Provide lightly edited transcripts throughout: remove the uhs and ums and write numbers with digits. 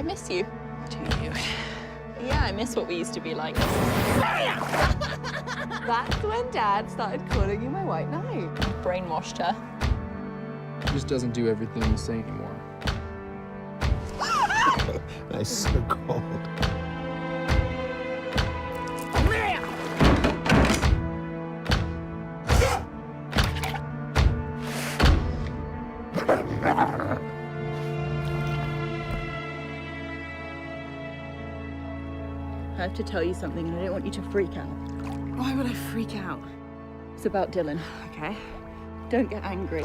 miss you. Do you? Yeah, I miss what we used to be like. That's when Dad started calling you my white knight. Brainwashed her. He just doesn't do everything you say anymore. Nice, so cold. I have to tell you something, and I don't want you to freak out. Why would I freak out? It's about Dylan, okay? Don't get angry.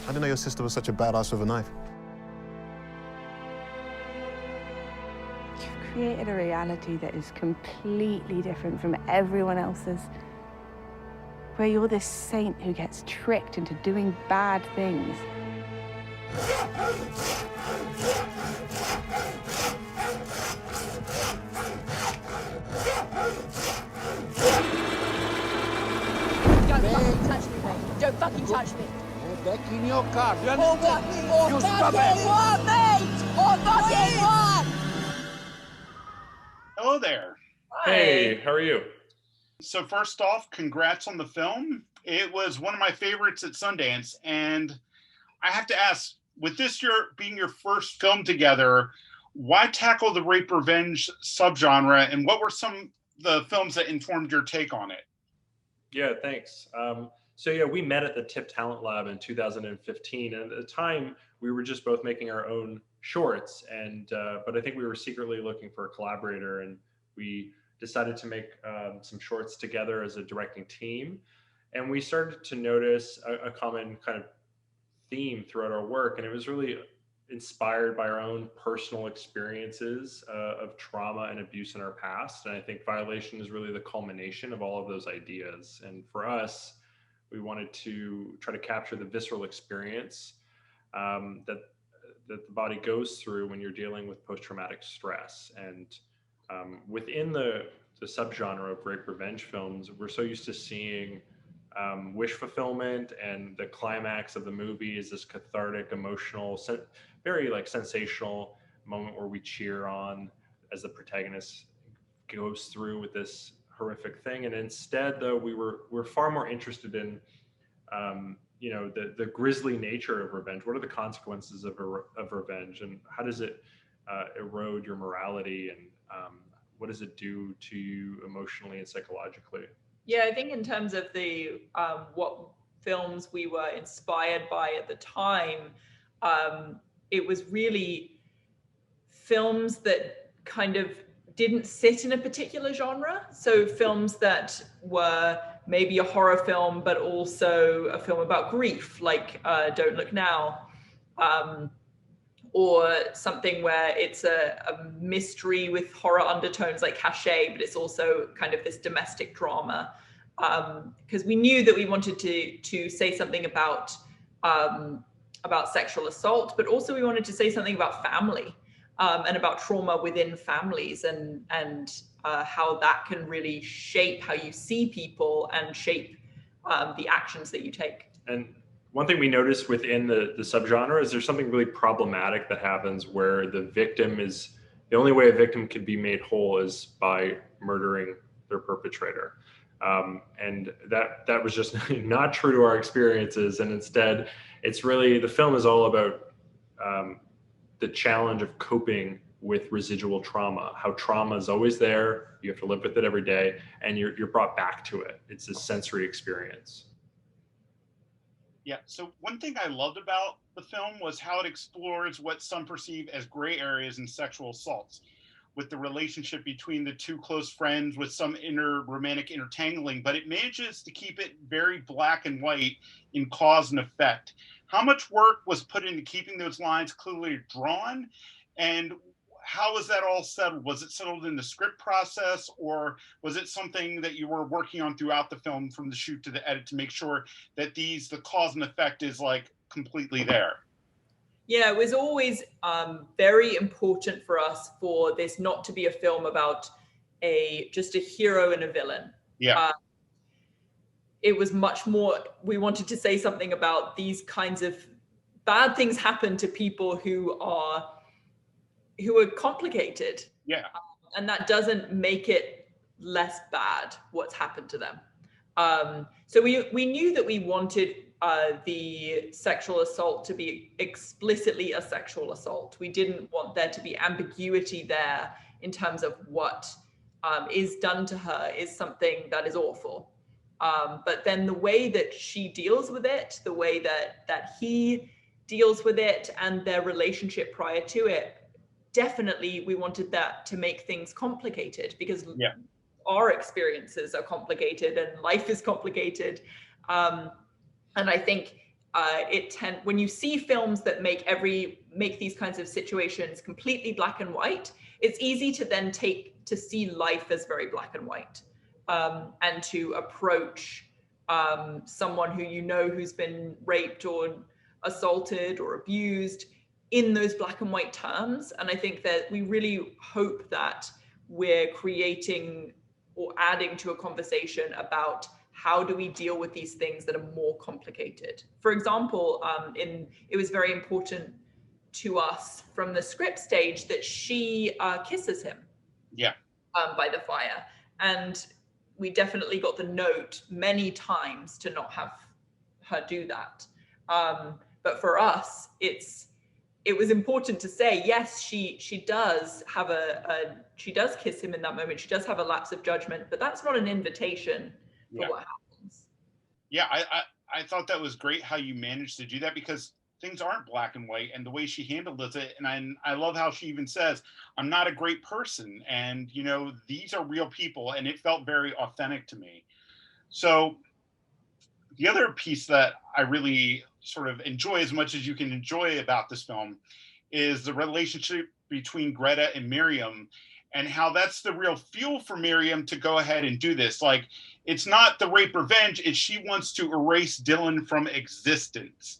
I didn't know your sister was such a badass with a knife. You've created a reality that is completely different from everyone else's. Where you're this saint who gets tricked into doing bad things. Don't fucking touch me, babe. Don't fucking touch me. Back in your car. You Or what? understand? Or You fucking stupid. what, mate? Or fucking what? Hello there. Hey, how are you? So first off, congrats on the film. It was one of my favorites at Sundance, and I have to ask, with this being your first film together, why tackle the rape revenge subgenre, and what were some of the films that informed your take on it? Yeah, thanks. So yeah, we met at the TIP Talent Lab in 2015, and at the time we were just both making our own shorts, and but I think we were secretly looking for a collaborator, and we decided to make some shorts together as a directing team. And we started to notice a common kind of theme throughout our work. And it was really inspired by our own personal experiences of trauma and abuse in our past. And I think Violation is really the culmination of all of those ideas. And for us, we wanted to try to capture the visceral experience that the body goes through when you're dealing with post-traumatic stress. And within the subgenre of rape revenge films, we're so used to seeing wish fulfillment, and the climax of the movie is this cathartic, emotional, very like sensational moment where we cheer on as the protagonist goes through with this horrific thing. And instead, though, we're far more interested in the grisly nature of revenge. What are the consequences of revenge, and how does it erode your morality, and what does it do to you emotionally and psychologically? Yeah, I think in terms of the what films we were inspired by at the time, it was really films that kind of didn't sit in a particular genre. So films that were maybe a horror film, but also a film about grief, like Don't Look Now, or something where it's a mystery with horror undertones like Cachet, but it's also kind of this domestic drama. Because we knew that we wanted to say something about sexual assault, but also we wanted to say something about family and about trauma within families, and how that can really shape how you see people and shape the actions that you take. And one thing we noticed within the subgenre is there's something really problematic that happens where the only way a victim can be made whole is by murdering their perpetrator. And that was just not true to our experiences. And instead, it's really, the film is all about the challenge of coping with residual trauma, how trauma is always there, you have to live with it every day, and you're brought back to it. It's a sensory experience. Yeah, so one thing I loved about the film was how it explores what some perceive as gray areas in sexual assaults, with the relationship between the two close friends with some inner romantic intertangling, but it manages to keep it very black and white in cause and effect. How much work was put into keeping those lines clearly drawn, and how was that all settled? Was it settled in the script process, or was it something that you were working on throughout the film from the shoot to the edit to make sure that the cause and effect is like completely there? Yeah, it was always very important for us for this not to be a film about just a hero and a villain. Yeah. it was much more, we wanted to say something about these kinds of bad things happen to people who are complicated. Yeah. And that doesn't make it less bad what's happened to them. So we knew that we wanted the sexual assault to be explicitly a sexual assault. We didn't want there to be ambiguity there in terms of what is done to her is something that is awful. But then the way that she deals with it, the way that he deals with it, and their relationship prior to it, definitely we wanted that to make things complicated, because our experiences are complicated and life is complicated. And I think when you see films that make these kinds of situations completely black and white, it's easy to then to see life as very black and white, and to approach someone who who's been raped or assaulted or abused in those black and white terms. And I think that we really hope that we're creating or adding to a conversation about how do we deal with these things that are more complicated. For example, it was very important to us from the script stage that she kisses him by the fire. And we definitely got the note many times to not have her do that. But for us, it was important to say, yes, she does have she does kiss him in that moment. She does have a lapse of judgment, but that's not an invitation for what happens. Yeah, I thought that was great how you managed to do that, because things aren't black and white, and the way she handled it. And I love how she even says, I'm not a great person. And, these are real people. And it felt very authentic to me. So the other piece that I really sort of enjoy, as much as you can enjoy about this film, is the relationship between Greta and Miriam, and how that's the real fuel for Miriam to go ahead and do this. Like, it's not the rape revenge, it's she wants to erase Dylan from existence.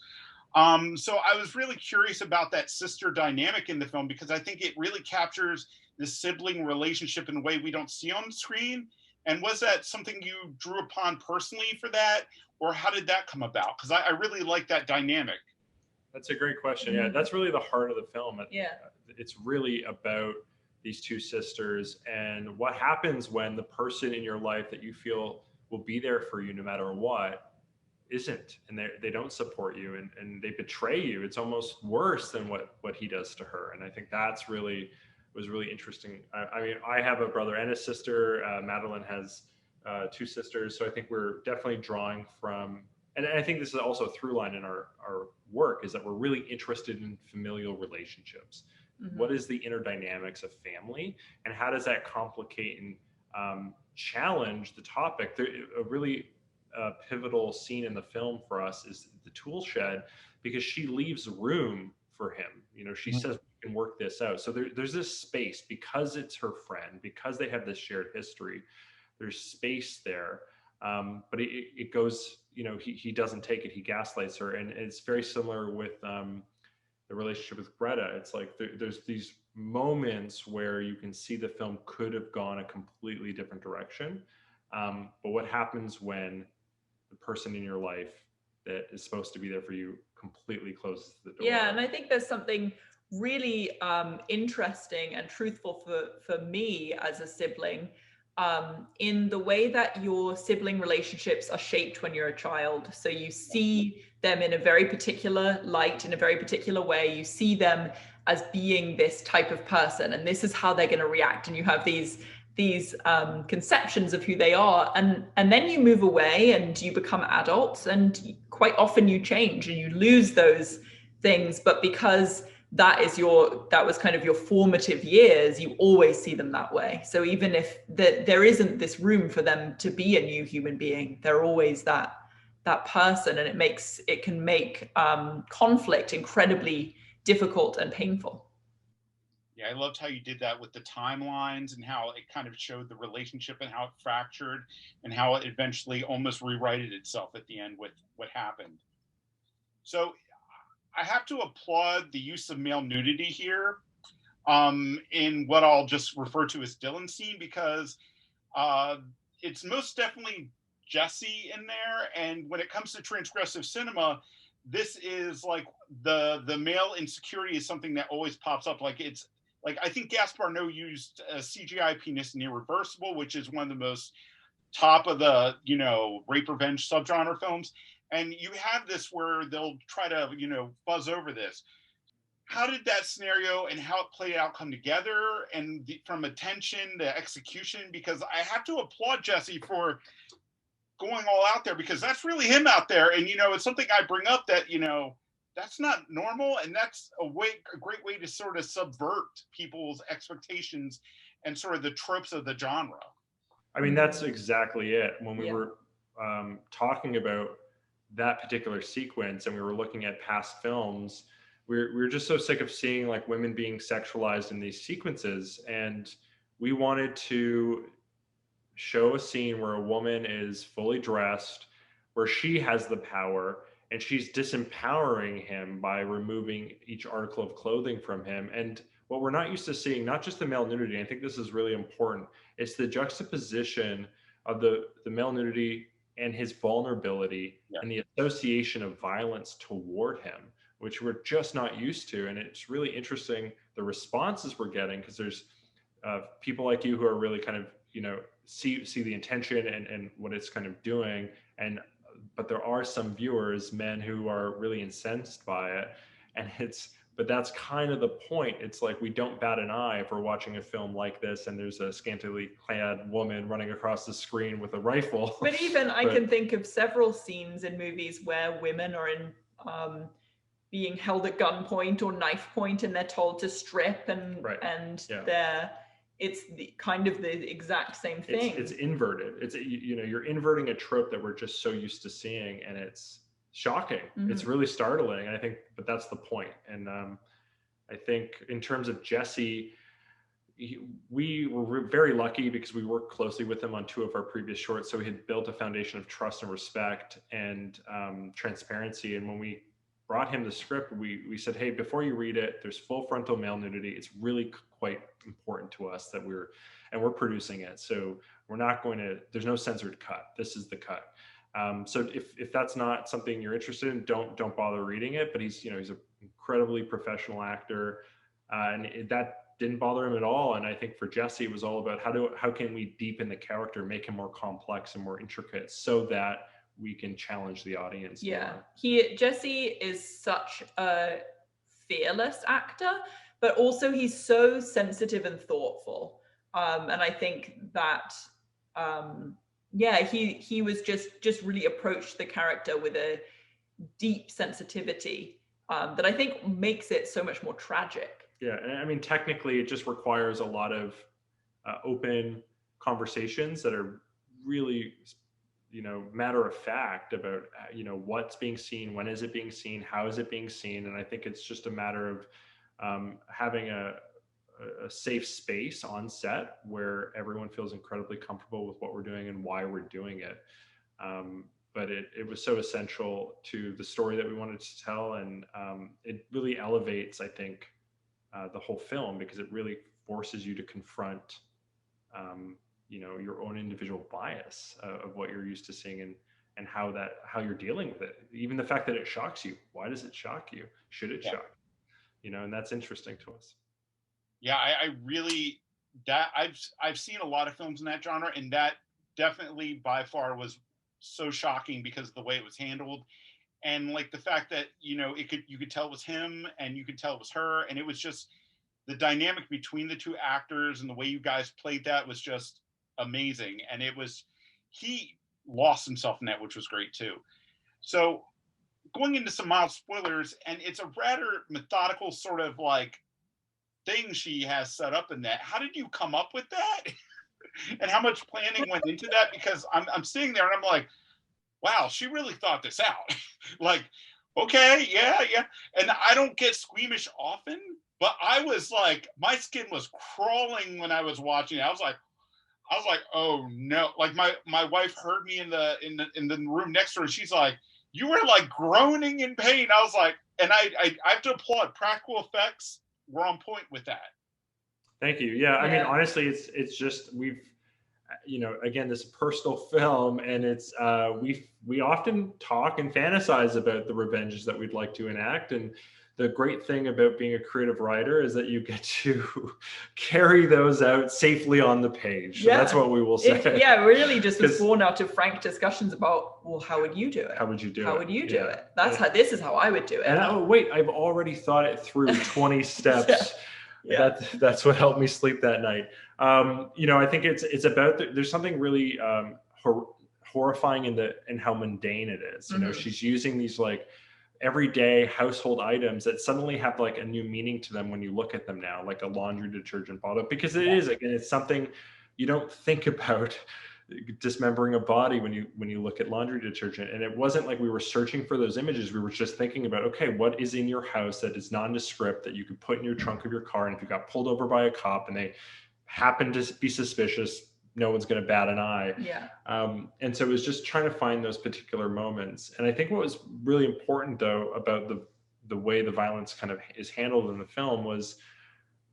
So I was really curious about that sister dynamic in the film, because I think it really captures the sibling relationship in a way we don't see on screen. And was that something you drew upon personally for that? Or how did that come about? Because I really like that dynamic. That's a great question. Yeah, that's really the heart of the film. Yeah. It's really about these two sisters and what happens when the person in your life that you feel will be there for you no matter what isn't, and they don't support you, and they betray you. It's almost worse than what he does to her. And I think that's was really interesting. I mean, I have a brother and a sister. Madeleine has two sisters. So I think we're definitely drawing from, and I think this is also a through line in our work, is that we're really interested in familial relationships. Mm-hmm. What is the inner dynamics of family, and how does that complicate and challenge the topic? A really pivotal scene in the film for us is the tool shed, because she leaves room for him. She says, we can work this out. So there's this space, because it's her friend, because they have this shared history, there's space there. But it goes, he doesn't take it, he gaslights her. And it's very similar with the relationship with Greta. It's like there's these moments where you can see the film could have gone a completely different direction. But what happens when the person in your life that is supposed to be there for you completely closes the door? Yeah, and I think there's something really interesting and truthful for me as a sibling, in the way that your sibling relationships are shaped when you're a child. So you see them in a very particular light, in a very particular way. You see them as being this type of person, and this is how they're going to react. And you have these conceptions of who they are, and then you move away and you become adults, and quite often you change and you lose those things. But because that was kind of your formative years, you always see them that way. So even if there isn't this room for them to be a new human being, they're always that person, and it can make conflict incredibly difficult and painful. Yeah, I loved how you did that with the timelines, and how it kind of showed the relationship and how it fractured, and how it eventually almost rewrited itself at the end with what happened. So I have to applaud the use of male nudity here, in what I'll just refer to as Dylan scene, because it's most definitely Jesse in there. And when it comes to transgressive cinema, this is like the male insecurity is something that always pops up. Like it's like, I think Gaspar Noé used CGI penis in Irreversible, which is one of the most top of the, rape revenge subgenre films. And you have this where they'll try to, buzz over this. How did that scenario and how it played out come together, and from attention to execution? Because I have to applaud Jesse for going all out there, because that's really him out there. And, it's something I bring up that, that's not normal. And that's a great way to sort of subvert people's expectations and sort of the tropes of the genre. I mean, that's exactly it. When we were talking about that particular sequence and we were looking at past films, we were just so sick of seeing like women being sexualized in these sequences. And we wanted to show a scene where a woman is fully dressed, where she has the power, and she's disempowering him by removing each article of clothing from him. And what we're not used to seeing, not just the male nudity, I think this is really important, it's the juxtaposition of the male nudity and his vulnerability and the association of violence toward him, which we're just not used to. And it's really interesting, the responses we're getting, because there's people like you who are really kind of, see the intention and what it's kind of doing. But there are some viewers, men, who are really incensed by it. But that's kind of the point. It's like, we don't bat an eye if we're watching a film like this and there's a scantily clad woman running across the screen with a rifle. But even I can think of several scenes in movies where women are in being held at gunpoint or knife point, and they're told to strip, and it's kind of the exact same thing. It's inverted. It's, you're inverting a trope that we're just so used to seeing, and it's shocking. Mm-hmm. It's really startling. And I think, but that's the point. And I think in terms of Jesse, we were very lucky because we worked closely with him on 2 of our previous shorts. So we had built a foundation of trust and respect and transparency. And when we brought him the script, we said, hey, before you read it, there's full frontal male nudity. It's really quite important to us that we're producing it. So we're not going to, there's no censored cut. This is the cut. So if that's not something you're interested in, don't bother reading it. But he's an incredibly professional actor, and that didn't bother him at all. And I think for Jesse, it was all about how can we deepen the character, make him more complex and more intricate, so that we can challenge the audience. Yeah, Jesse is such a fearless actor, but also he's so sensitive and thoughtful. And I think that, he was just really approached the character with a deep sensitivity that I think makes it so much more tragic. Yeah, and I mean, technically, it just requires a lot of open conversations that are really, matter of fact about, what's being seen, when is it being seen, how is it being seen. And I think it's just a matter of having a safe space on set where everyone feels incredibly comfortable with what we're doing and why we're doing it. But it was so essential to the story that we wanted to tell. And it really elevates, I think, the whole film, because it really forces you to confront your own individual bias of what you're used to seeing and how you're dealing with it. Even the fact that it shocks you. Why does it shock you? Should it shock you? And that's interesting to us. Yeah, I really, I've seen a lot of films in that genre, and that definitely by far was so shocking because of the way it was handled. And like the fact that, you could tell it was him and you could tell it was her. And it was just the dynamic between the 2 actors and the way you guys played that was just amazing. And he lost himself in that, which was great too. So going into some mild spoilers, and it's a rather methodical sort of like thing she has set up in that. How did you come up with that? And how much planning went into that? Because I'm sitting there and I'm like, wow, she really thought this out. Like, okay, yeah. And I don't get squeamish often, but I was like, my skin was crawling when I was watching it. I was like, oh no. Like my wife heard me in the room next to her, and she's like, you were like groaning in pain. I was like, and I have to applaud, practical effects were on point with that. Thank you. Yeah, I mean, honestly, it's just you know, again, this personal film, and it's we often talk and fantasize about the revenges that we'd like to enact. And the great thing about being a creative writer is that you get to carry those out safely on the page. So that's what we will say. Really just was born out of frank discussions about, well, how would you do it? How would you do it? How would you do it? That's how, this is how I would do it. And wait, I've already thought it through 20 steps. That's what helped me sleep that night. You know, I think it's about, there's something really horrifying in how mundane it is. You know, she's using these like everyday household items that suddenly have like a new meaning to them when you look at them now, like a laundry detergent bottle, because it is, again, it's something you don't think about dismembering a body when you look at laundry detergent. And it wasn't like we were searching for those images. We were just thinking about, okay, what is in your house that is nondescript that you could put in your trunk of your car, and if you got pulled over by a cop and they happen to be suspicious, no one's going to bat an eye. And so it was just trying to find those particular moments. And I think what was really important, though, about the way the violence kind of is handled in the film was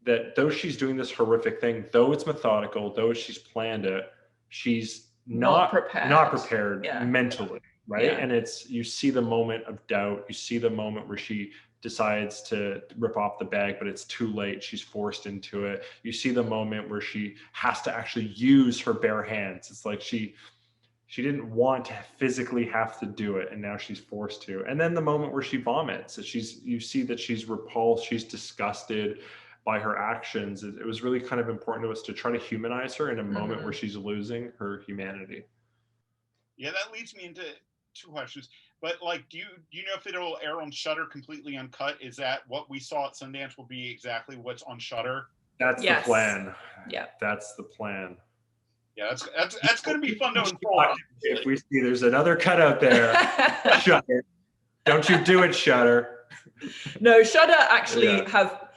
that though she's doing this horrific thing, though it's methodical, though she's planned it, she's not prepared mentally, right? And it's, you see the moment of doubt, you see the moment where she decides to rip off the bag, but it's too late. She's forced into it. You see the moment where she has to actually use her bare hands. It's like she didn't want to physically have to do it, and now she's forced to. And then the moment where she vomits, you see that she's repulsed, she's disgusted by her actions. It was really kind of important to us to try to humanize her in a moment where she's losing her humanity. Yeah, that leads me into two questions. But like, do you know if it'll air on Shudder completely uncut? Is that what we saw at Sundance will be exactly what's on Shudder? That's the plan. Yeah, that's the plan. Yeah, that's going to be fun to unfold. If we see there's another cut out there, Shudder, don't you do it, Shudder. No, Shudder actually have.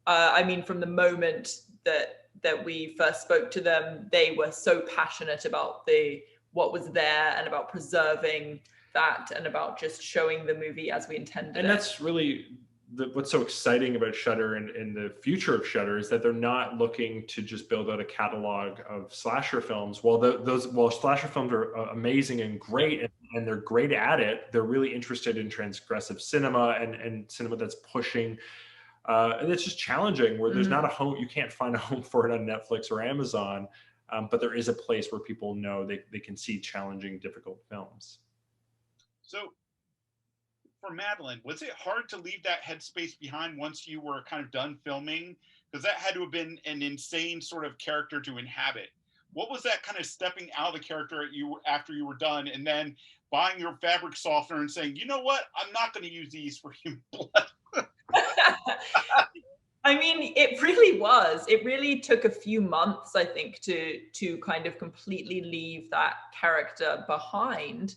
I mean, from the moment that we first spoke to them, they were so passionate about what was there and about preserving that and about just showing the movie as we intended. And that's really what's so exciting about Shudder and the future of Shudder is that they're not looking to just build out a catalog of slasher films. While slasher films are amazing and great, and they're great at it, they're really interested in transgressive cinema and cinema that's pushing. And it's just challenging, where there's not a home, you can't find a home for it on Netflix or Amazon, but there is a place where people know they can see challenging, difficult films. So for Madeleine, was it hard to leave that headspace behind once you were kind of done filming? Because that had to have been an insane sort of character to inhabit. What was that kind of stepping out of the character after you were done, and then buying your fabric softener and saying, you know what, I'm not going to use these for human blood? I mean, it really was. It really took a few months, I think, to kind of completely leave that character behind.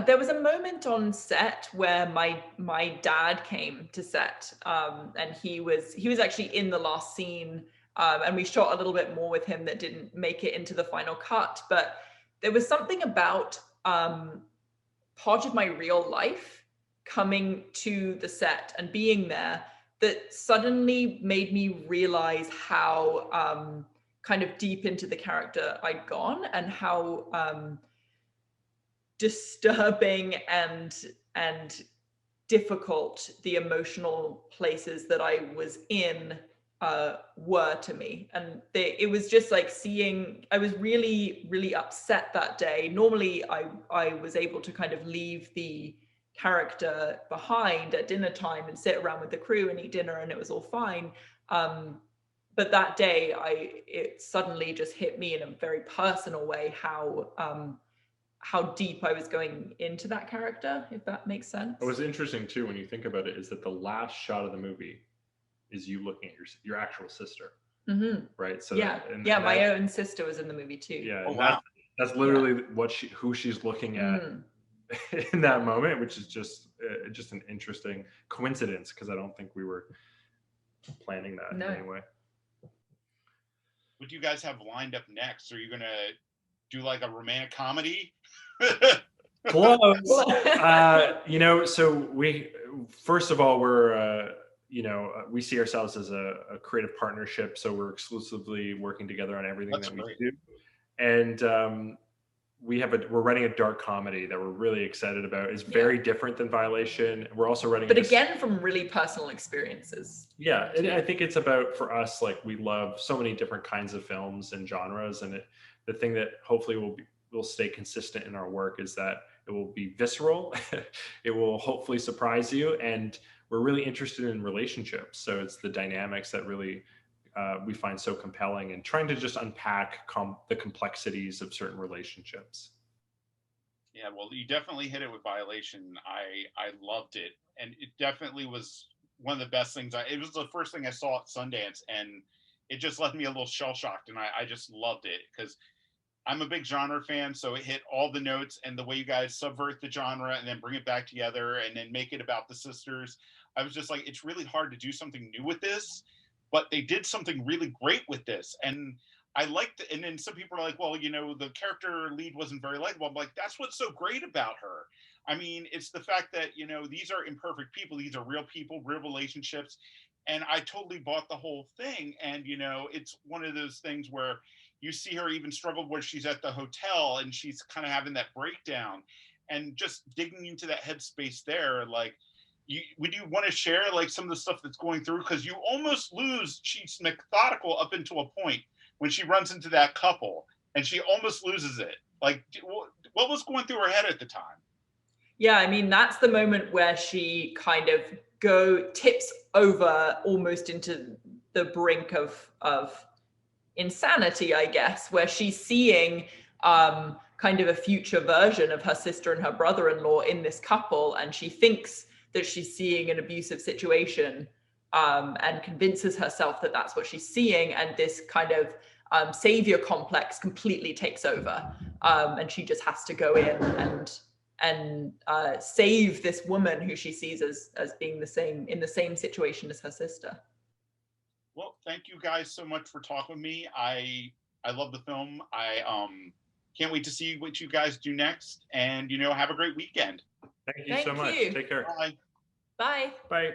There was a moment on set where my dad came to set, and he was actually in the last scene, and we shot a little bit more with him that didn't make it into the final cut. But there was something about part of my real life coming to the set and being there that suddenly made me realize how kind of deep into the character I'd gone, and how disturbing and difficult the emotional places that I was in were to me. And it was just like I was really, really upset that day. Normally I was able to kind of leave the character behind at dinner time and sit around with the crew and eat dinner, and it was all fine. But that day it suddenly just hit me in a very personal way how deep I was going into that character, if that makes sense. What was interesting too, when you think about it, is that the last shot of the movie is you looking at your actual sister, right? So my own sister was in the movie too. Yeah, wow. That's literally who she's looking at in that moment, which is just an interesting coincidence, because I don't think we were planning that in any way. What do you guys have lined up next? Are you gonna do like a romantic comedy? Close. So we, first of all, we're we see ourselves as a creative partnership, so we're exclusively working together on everything That's that we great. do. And we're writing a dark comedy that we're really excited about. It's very different than Violation. We're also writing, but again, from really personal experiences. Yeah, and I think it's about, for us, like, we love so many different kinds of films and genres, and the thing that hopefully will stay consistent in our work is that it will be visceral. It will hopefully surprise you, and we're really interested in relationships. So it's the dynamics that really we find so compelling, and trying to just unpack the complexities of certain relationships. Yeah, well, you definitely hit it with Violation. I loved it, and it definitely was one of the best things. It was the first thing I saw at Sundance, and it just left me a little shell shocked, and I just loved it because I'm a big genre fan, so it hit all the notes, and the way you guys subvert the genre and then bring it back together and then make it about the sisters. I was just like, it's really hard to do something new with this, but they did something really great with this. And I liked it. And then some people are like, well, the character lead wasn't very likable. I'm like, that's what's so great about her. I mean, it's the fact that, these are imperfect people. These are real people, real relationships. And I totally bought the whole thing. And, it's one of those things where you see her even struggle where she's at the hotel and she's kind of having that breakdown, and just digging into that headspace there. Like, would you want to share like some of the stuff that's going through? Because you almost lose, she's methodical up until a point when she runs into that couple and she almost loses it. Like, what was going through her head at the time? Yeah, I mean, that's the moment where she kind of tips over almost into the brink of insanity, I guess, where she's seeing kind of a future version of her sister and her brother-in-law in this couple, and she thinks that she's seeing an abusive situation, and convinces herself that that's what she's seeing, and this kind of savior complex completely takes over, and she just has to go in and save this woman who she sees as being in the same situation as her sister. Well, thank you guys so much for talking with me. I love the film. I can't wait to see what you guys do next, and have a great weekend. Thank you so much. Take care. Bye. Bye. Bye.